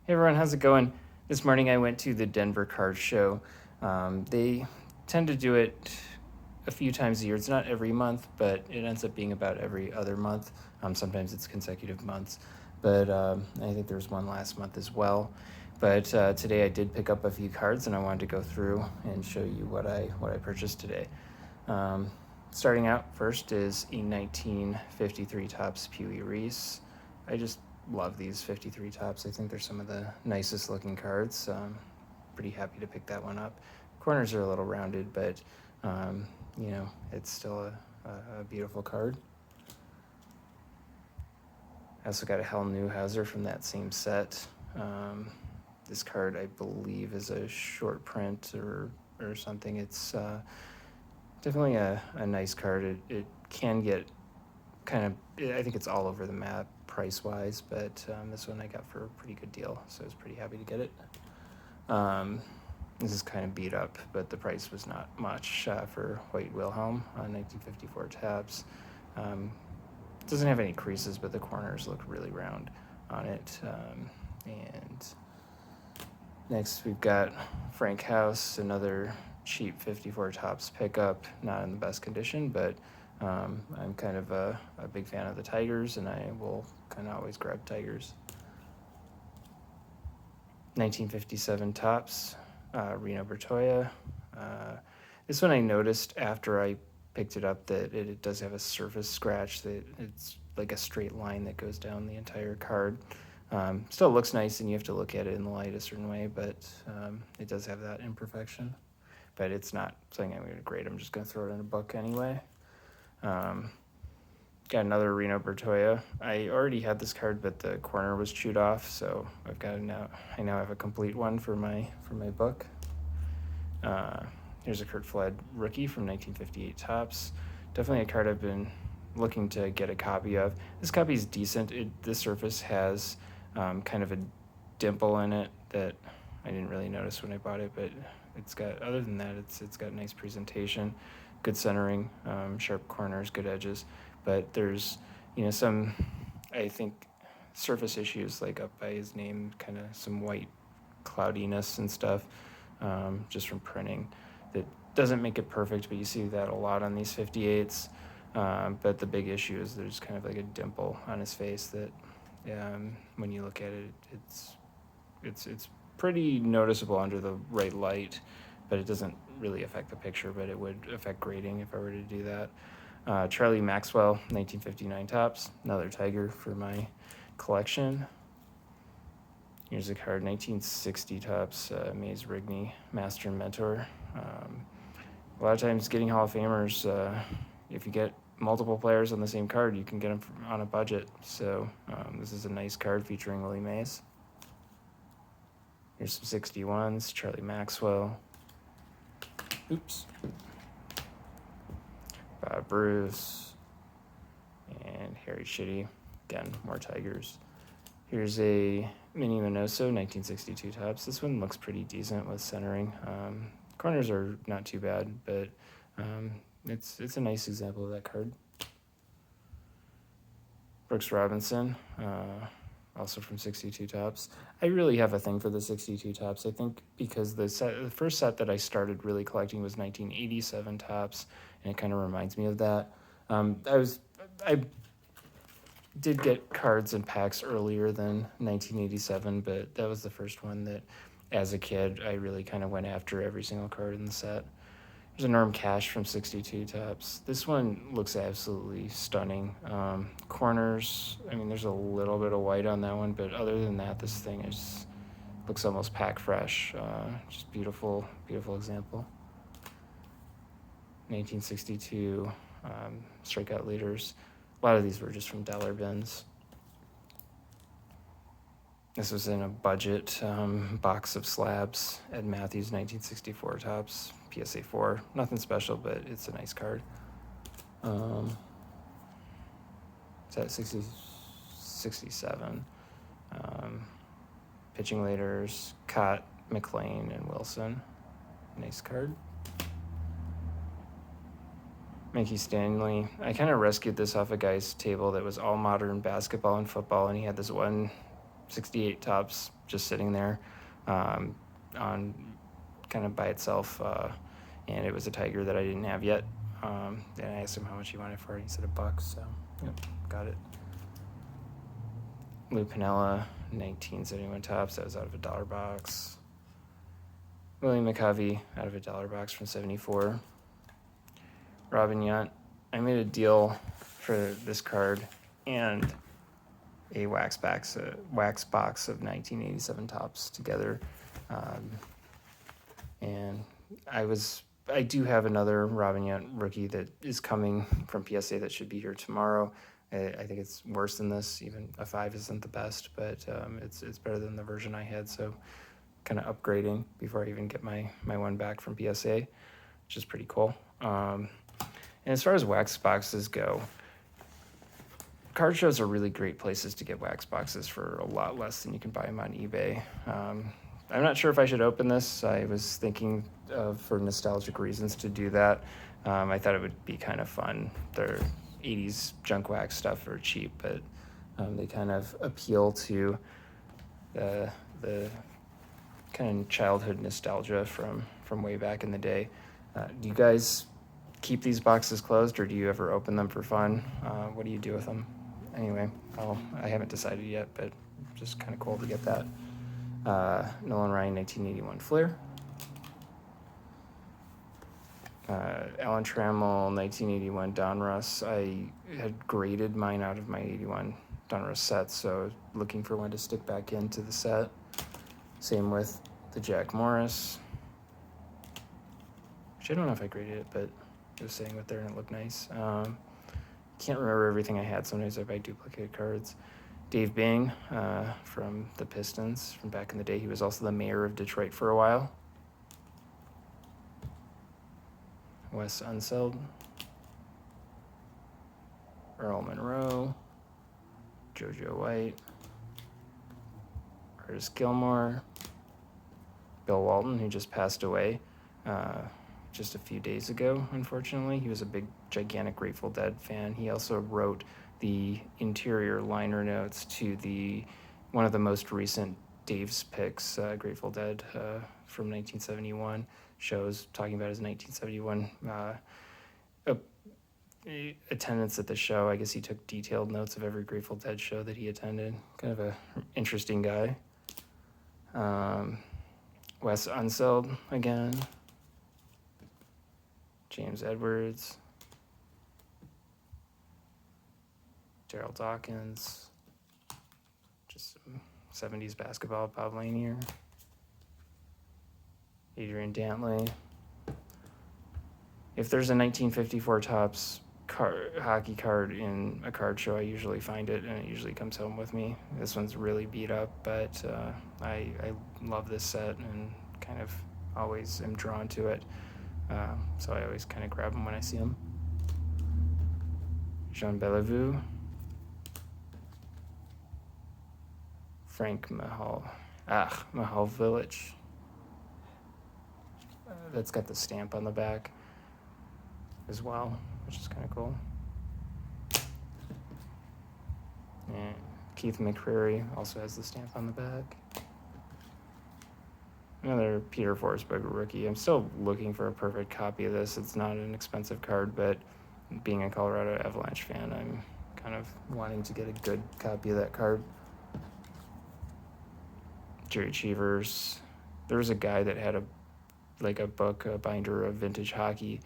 Hey everyone, how's it going? This morning I went to the Denver Card Show. They tend to do it a few times a year. It's not every month, but it ends up being about every other month. Sometimes it's consecutive months, but I think there was one last month as well. But today I did pick up a few cards, and I wanted to go through and show you what I purchased today. Starting out first is a 1953 Topps Pee Wee Reese. I just love these 53 Topps. I think they're some of the nicest looking cards. Pretty happy to pick that one up. Corners are a little rounded, but it's still a beautiful card. I also got a Hal Newhouser from that same set. This card, I believe, is a short print or something. It's definitely a nice card. It can get kind of, I think it's all over the map price-wise, but this one I got for a pretty good deal, so I was pretty happy to get it. This is kind of beat up, but the price was not much for White Wilhelm on 1954 Topps. It doesn't have any creases, but the corners look really round on it. And next we've got Frank House, another cheap 54 Topps pickup, not in the best condition, but I'm kind of a big fan of the Tigers, and I will kind of always grab Tigers. 1957 Topps, Reno Bertoia. This one I noticed after I picked it up that it does have a surface scratch, that it's like a straight line that goes down the entire card. Still looks nice, and you have to look at it in the light a certain way, but it does have that imperfection. But it's not something I'm going to grade. I'm just going to throw it in a book anyway. Got another Reno Bertoia. I already had this card, but the corner was chewed off, so I now have a complete one for my book. Here's a Curt Flood rookie from 1958 Topps. Definitely a card I've been looking to get a copy of. This copy is decent. The surface has kind of a dimple in it that I didn't really notice when I bought it, but other than that, it's got nice presentation, good centering, sharp corners, good edges. But there's, some, I think, surface issues, like up by his name, kind of some white cloudiness and stuff, just from printing. That doesn't make it perfect, but you see that a lot on these 58s. But the big issue is there's kind of like a dimple on his face that, when you look at it, it's pretty noticeable under the right light, but it doesn't really affect the picture, but it would affect grading if I were to do that. Charlie Maxwell, 1959 Topps, another Tiger for my collection. Here's a card, 1960 Topps, Maze Rigney, Master and Mentor. A lot of times getting Hall of Famers, if you get multiple players on the same card, you can get them on a budget. So this is a nice card featuring Willie Mays. Here's some 61s, Charlie Maxwell. Oops. Bob Bruce. And Harry Shitty. Again, more Tigers. Here's a Minnie Minoso, 1962 Topps. This one looks pretty decent with centering. Corners are not too bad, but it's a nice example of that card. Brooks Robinson, also from 62 Topps. I really have a thing for the 62 Topps. I think because the first set that I started really collecting was 1987 Topps, and it kind of reminds me of that. I did get cards and packs earlier than 1987, but that was the first one that, as a kid, I really kind of went after every single card in the set. There's a Norm Cash from 62 Topps. This one looks absolutely stunning. Corners, there's a little bit of white on that one, but other than that, this thing looks almost pack fresh. Just beautiful, beautiful example. 1962 strikeout leaders. A lot of these were just from dollar bins. This was in a budget box of slabs. Ed Matthews, 1964 Topps, PSA 4. Nothing special, but it's a nice card. It's at 67. Pitching leaders, Cott, McLean, and Wilson. Nice card. Mickey Stanley. I kind of rescued this off a guy's table that was all modern basketball and football, and he had this one 68 tops just sitting there on kind of by itself, and it was a Tiger that I didn't have yet. And I asked him how much he wanted for it. He said $1, so yep, got it. Lou Piniella, 1971 tops. That was out of a dollar box. William McCovey out of a dollar box from 74. Robin Yount. I made a deal for this card and a wax box of 1987 tops together. And I do have another Robin Yount rookie that is coming from PSA that should be here tomorrow. I think it's worse than this. Even a 5 isn't the best, but it's better than the version I had. So kind of upgrading before I even get my one back from PSA, which is pretty cool. And as far as wax boxes go, card shows are really great places to get wax boxes for a lot less than you can buy them on eBay. I'm not sure if I should open this. I was thinking for nostalgic reasons to do that. I thought it would be kind of fun. Their 80s junk wax stuff are cheap, but they kind of appeal to the kind of childhood nostalgia from way back in the day. Do you guys keep these boxes closed, or do you ever open them for fun? What do you do with them? Anyway, I haven't decided yet, but just kind of cool to get that. Nolan Ryan, 1981 Flair. Alan Trammell, 1981 Donruss. I had graded mine out of my 81 Donruss set, so looking for one to stick back into the set. Same with the Jack Morris. Which I don't know if I graded it, but it was sitting with there and it looked nice. Can't remember everything I had. Sometimes I buy duplicate cards. Dave Bing from the Pistons from back in the day. He was also the mayor of Detroit for a while. Wes Unseld. Earl Monroe. JoJo White. Curtis Gilmore. Bill Walton, who just passed away just a few days ago, unfortunately. He was a big, gigantic Grateful Dead fan. He also wrote the interior liner notes to one of the most recent Dave's Picks, Grateful Dead from 1971 shows, talking about his 1971 attendance at the show. I guess he took detailed notes of every Grateful Dead show that he attended. Kind of a interesting guy. Wes Unseld again. James Edwards. Daryl Dawkins. Just some 70s basketball, Bob Lanier. Adrian Dantley. If there's a 1954 Topps hockey card in a card show, I usually find it, and it usually comes home with me. This one's really beat up, but I love this set and kind of always am drawn to it. So I always kind of grab them when I see them. Jean Bellevue. Frank Mihaljevic. That's got the stamp on the back as well, which is kind of cool. And Keith McCreary also has the stamp on the back. Another Peter Forsberg rookie. I'm still looking for a perfect copy of this. It's not an expensive card, but being a Colorado Avalanche fan, I'm kind of wanting to get a good copy of that card. Jerry Cheevers. There was a guy that had a binder of vintage hockey,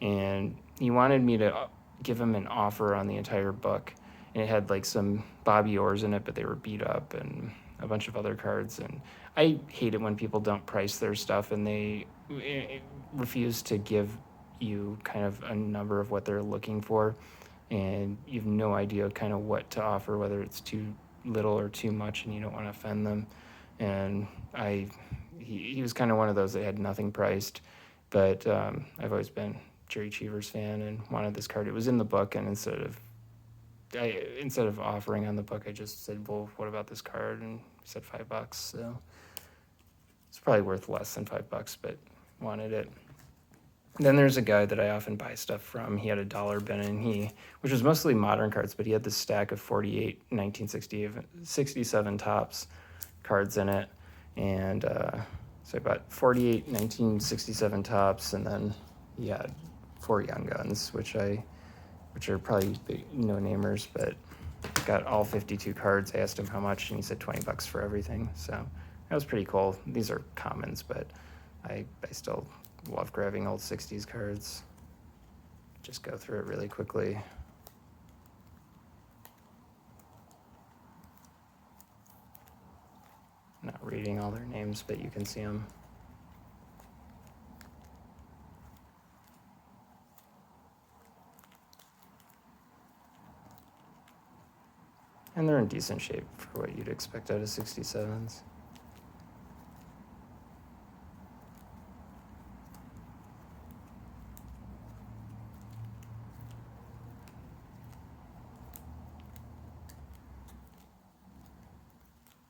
and he wanted me to give him an offer on the entire book, and it had like some Bobby Orrs in it, but they were beat up, and a bunch of other cards. And I hate it when people don't price their stuff and they refuse to give you kind of a number of what they're looking for, and you have no idea kind of what to offer, whether it's too little or too much, and you don't want to offend them. And he was kind of one of those that had nothing priced, but I've always been Jerry Cheevers fan and wanted this card. It was in the book, and instead of offering on the book, I just said, well, what about this card? And he said $5, so it's probably worth less than $5, but wanted it. Then there's a guy that I often buy stuff from. He had a dollar bin, and which was mostly modern cards, but he had this stack of 48 1967 Topps cards in it. And so I bought 48 1967 Topps, and then he had 4 Young Guns, which are probably no-namers, but got all 52 cards. I asked him how much, and he said $20 for everything. So that was pretty cool. These are commons, but I still love grabbing old 60s cards. Just go through it really quickly. Not reading all their names, but you can see them. And they're in decent shape for what you'd expect out of 67s.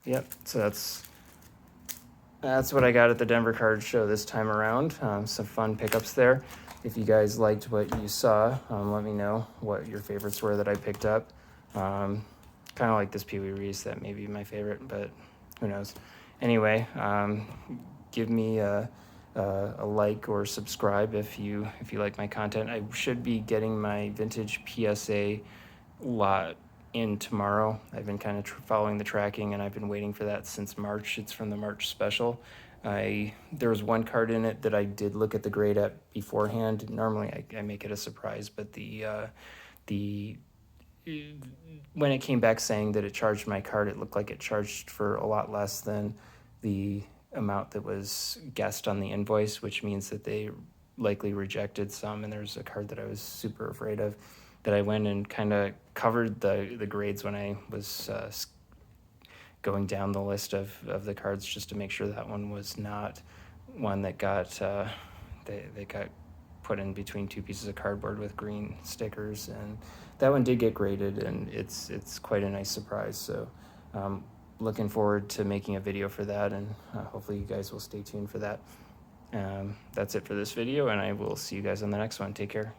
Yep, so that's what I got at the Denver Card Show this time around. Some fun pickups there. If you guys liked what you saw, let me know what your favorites were that I picked up. Kind of like this Pee Wee Reese, that may be my favorite, but who knows. Anyway, give me a like or subscribe if you like my content. I should be getting my vintage PSA lot in tomorrow. I've been kind of following the tracking, and I've been waiting for that since March. It's from the March special. There was one card in it that I did look at the grade at beforehand. Normally I make it a surprise, but when it came back saying that it charged my card, it looked like it charged for a lot less than the amount that was guessed on the invoice, which means that they likely rejected some. And there's a card that I was super afraid of, that I went and kind of covered the grades when I was going down the list of the cards, just to make sure that one was not one that got they got put in between 2 pieces of cardboard with green stickers, and that one did get graded, and it's quite a nice surprise. So looking forward to making a video for that, and hopefully you guys will stay tuned for that. That's it for this video, and I will see you guys on the next one. Take care.